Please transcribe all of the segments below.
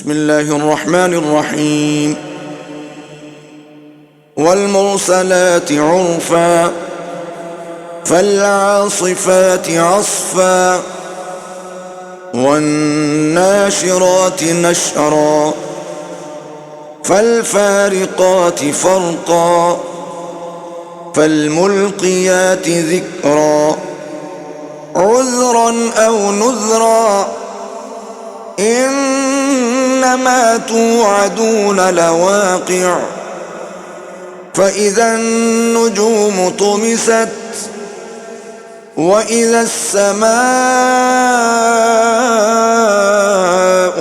بسم الله الرحمن الرحيم. والمرسلات عرفا فالعاصفات عصفا والناشرات نشرا فالفارقات فرقا فالملقيات ذكرا عذرا أو نذرا إنما توعدون لواقع فإذا النجوم طمست وإذا السماء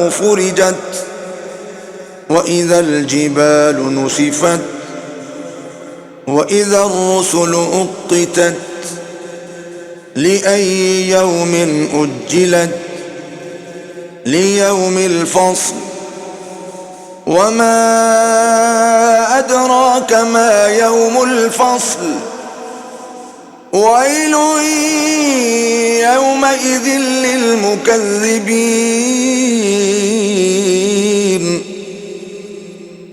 فرجت وإذا الجبال نسفت وإذا الرسل أقتت لأي يوم أجلت ليوم الفصل وما أدراك ما يوم الفصل ويل يومئذ للمكذبين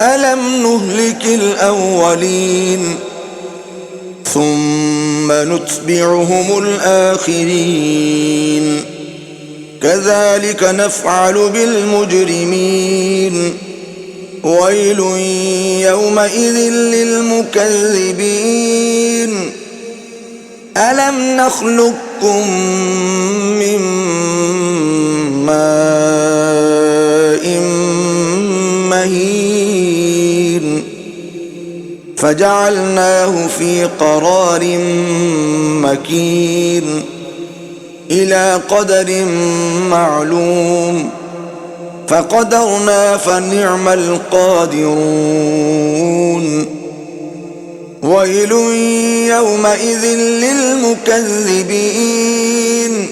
ألم نهلك الأولين ثم نتبعهم الآخرين كذلك نفعل بالمجرمين ويل يومئذ للمكذبين ألم نخلقكم من ماء مهين فجعلناه في قرار مكين إلى قدر معلوم فقدرنا فنعم القادرون ويل يومئذ للمكذبين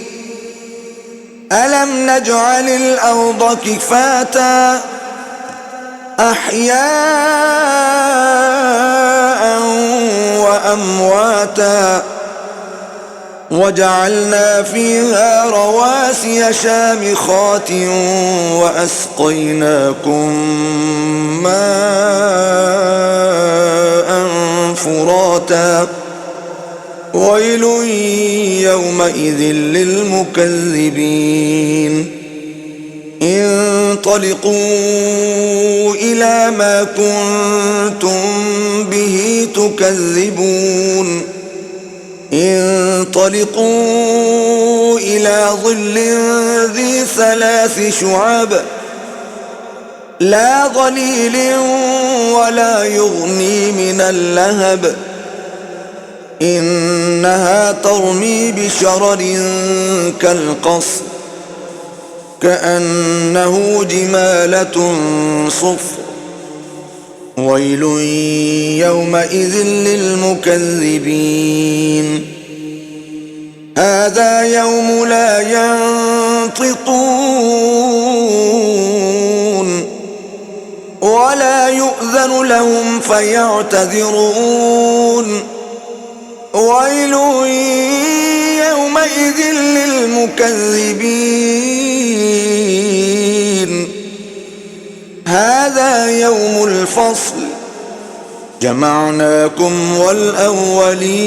ألم نجعل الأرض كفاتا أحياء وأمواتا وجعلنا فيها رواسي شامخات وأسقيناكم ماء فراتا ويل يومئذ للمكذبين انطلقوا إلى ما كنتم به تكذبون انطلقوا إلى ظل ذي 3 شعب لا ظليل ولا يغني من اللهب إنها ترمي بشرر كالقصر كأنه جمالة صفر ويل يومئذ للمكذبين هذا يوم لا ينطقون ولا يؤذن لهم فيعتذرون ويل يومئذ للمكذبين هذا يوم الفصل جمعناكم والأولين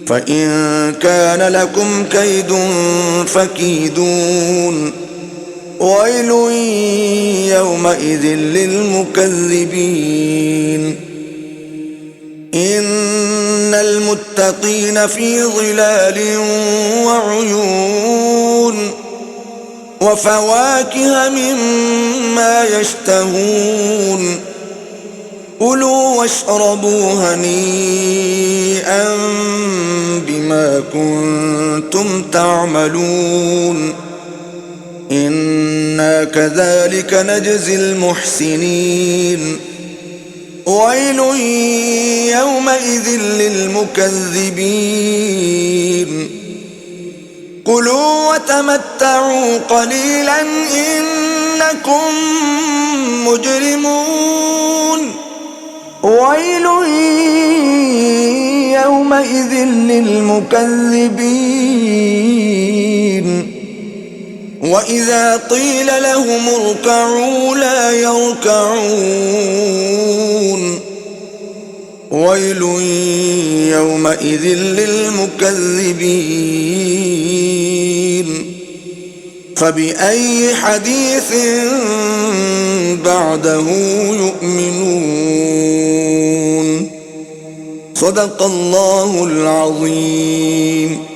فإن كان لكم كيد فكيدون ويل يومئذ للمكذبين إن المتقين في ظلال وعيون وفواكه مما يشتهون كلوا واشربوا هنيئا بما كنتم تعملون إنا كذلك نجزي المحسنين ويل يومئذ للمكذبين كلوا وتمتعوا قليلا إنكم مجرمون ويل يومئذ للمكذبين وإذا قيل لهم اركعوا لا يركعون ويل يومئذ للمكذبين فبأي حديث بعده يؤمنون صدق الله العظيم.